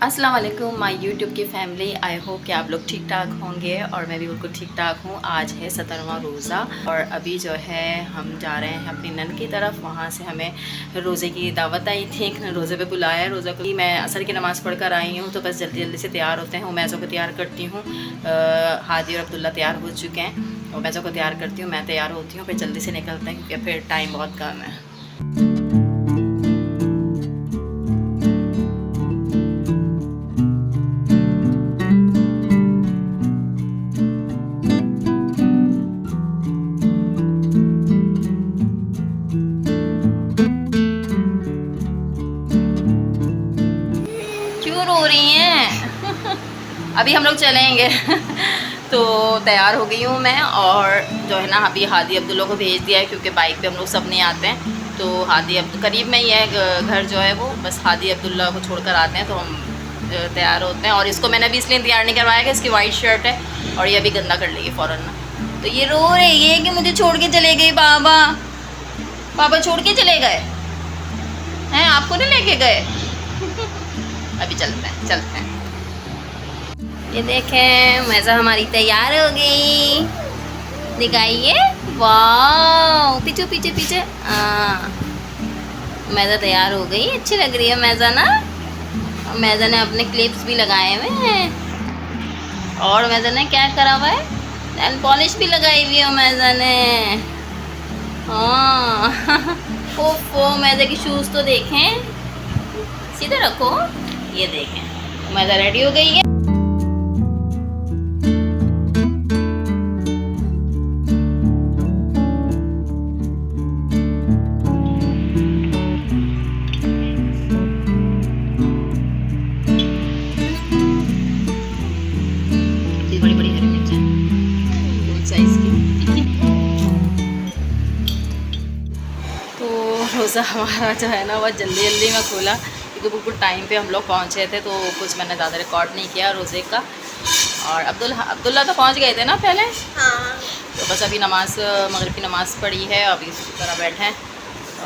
अस्सलाम वालेकुम my YouTube की फ़ैमिली। आई होप कि आप लोग ठीक ठाक होंगे और मैं भी बिल्कुल ठीक ठाक हूँ। आज है 17वां रोज़ा और अभी जो है हम जा रहे हैं अपनी नन की तरफ। वहाँ से हमें रोज़े की दावत आई थी, रोज़े पे बुलाया है। रोज़ा को मैं असर की नमाज़ पढ़ कर आई हूँ, तो बस जल्दी जल्दी से तैयार होते हैं। उमैज़ों को तैयार करती हूँ। हादी और अब्दुल्ला तैयार हो चुके हैं। उमैज़ों को तैयार करती हूँ, मैं तैयार होती हूँ, फिर जल्दी से निकलते हैं क्योंकि फिर टाइम बहुत कम है। क्यों रो रही हैं? अभी हम लोग चलेंगे। तो तैयार हो गई हूँ मैं और जो है ना अभी हादी अब्दुल्ला को भेज दिया है क्योंकि बाइक पे हम लोग सब नहीं आते हैं। तो हादी करीब में ही है घर जो है वो, बस हादी अब्दुल्ला को छोड़कर आते हैं तो हम तैयार होते हैं। और इसको मैंने अभी इसलिए तैयार नहीं करवाया कि इसकी वाइट शर्ट है और ये अभी गंदा कर लेगी फ़ौरन ना। तो ये रो रही है कि मुझे छोड़ के चले गए पापा। पापा छोड़ के चले गए हैं, आपको नहीं लेके गए? अभी चलते हैं। ये देखें मैज़ा हमारी तैयार हो गई, दिखाइए। वाह, पीछे पीछे पीछे। मैज़ा तैयार हो गई, अच्छी लग रही है मैज़ा ना। मैज़ा ने अपने क्लिप्स भी लगाए हुए हैं और मैज़ा ने क्या करा हुआ है, नेल पॉलिश भी लगाई हुई है मैज़ा ने। हाँ। ओफो, मैज़ा की शूज़ तो देखें, सीधे रखो। ये देखें मैज़ा रेडी हो गई है। बड़ी बड़ी हरी मिर्चें फुल साइज़ की। तो रोज़ा हमारा जो है ना वह जल्दी जल्दी में खोला क्योंकि बिल्कुल टाइम पे हम लोग पहुँचे थे, तो कुछ मैंने ज़्यादा रिकॉर्ड नहीं किया रोज़े का। और अब्दुल्ला तो पहुँच गए थे ना पहले। हाँ। तो बस अभी मगरिब की नमाज़ पढ़ी है, अभी उसी तरह बैठे हैं।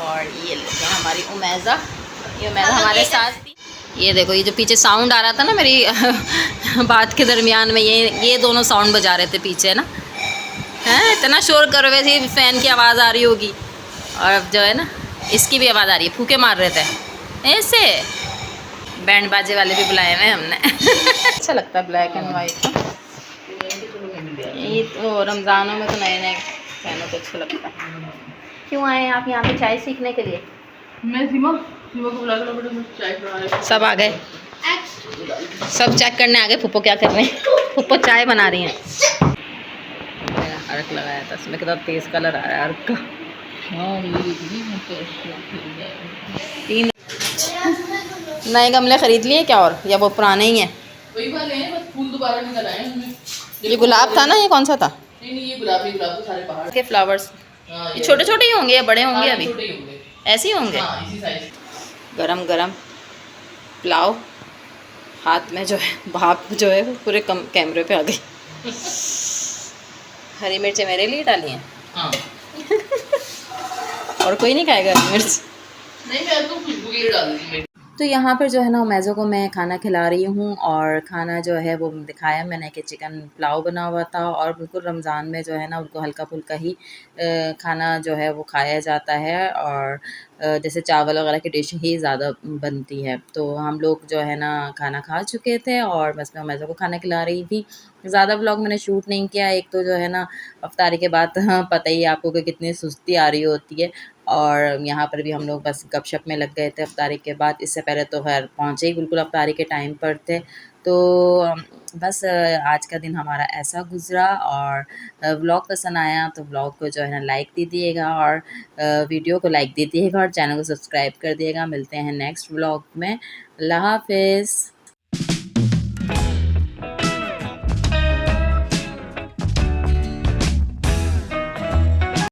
और ये लेते हैं हमारी उमैज़ा, ये उमैज़ा हमारे साथ थी। ये देखो, ये जो पीछे साउंड आ रहा था ना मेरी बात के दरमियान में, ये दोनों साउंड बजा रहे थे पीछे ना। हैं, इतना शोर कर रहे थे, फ़ैन की आवाज़ आ रही होगी। और अब जो है ना इसकी भी आवाज़ आ रही है, फूके मार रहे थे ऐसे। बैंड बाजे वाले भी बुलाए हुए हैं हमने। अच्छा लगता है ब्लैक एंड वाइट। ये तो रमज़ानों में तो नए नए पहनो तो अच्छा लगता है। क्यों आए आप यहाँ पे चाय सीखने के लिए? मैं सीमा को बुला कर चाय बना रही। सब आ गए, सब चेक करने आ गए फूफो क्या कर रहे हैं। फूफो चाय बना रही हैं। अर्क लगाया था, इसमें कितना तेज़ कलर आ रहा है अर्क का। हाँ, तीन नए गमले खरीद लिए क्या, और या वो पुराने ही हैं? वही वाले हैं, बस फूल दोबारा निकल आए हैं। ये गुलाब था ना, ये कौन सा था? नहीं, ये गुलाब तो सारे पहाड़ के फ्लावर्स। हाँ, ये छोटे छोटे ही होंगे या बड़े होंगे? हाँ, अभी छोटे ही होंगे। ऐसे ही होंगे। हाँ, इसी साइज। गरम गरम पुलाव हाथ में जो है, भाप जो है वो पूरे कैमरे पे आ गई। हरी मिर्चें मेरे लिए डाली हैं। हाँ। और कोई नहीं खाएगा हरी मिर्च? नहीं, मैं तो खुशबू के लिए डाल दी। तो यहाँ पर जो है ना उमैज़ों को मैं खाना खिला रही हूँ और खाना जो है वो दिखाया मैंने कि चिकन पुलाव बना हुआ था। और बिल्कुल रमज़ान में जो है ना उनको हल्का फुल्का ही खाना जो है वो खाया जाता है। और जैसे चावल वगैरह की डिश ही ज़्यादा बनती है। तो हम लोग जो है ना खाना खा चुके थे और बस मैं उमैज़ों को खाना खिला रही थी। ज़्यादा व्लॉग मैंने शूट नहीं किया। एक तो जो है ना अफ्तारी के बाद हाँ, पता ही है आपको कि कितनी सुस्ती आ रही होती है। और यहाँ पर भी हम लोग बस गपशप में लग गए थे अफ्तारी के बाद। इससे पहले तो खैर पहुँचे ही बिल्कुल अफ्तारी के टाइम पर थे। तो बस आज का दिन हमारा ऐसा गुज़रा। और व्लॉग पसंद आया तो व्लॉग को जो है ना लाइक दीजिएगा और वीडियो को लाइक दीजिएगा और चैनल को सब्सक्राइब कर दिएगा। मिलते हैं नेक्स्ट व्लॉग में। अल्लाह हाफ़िज़।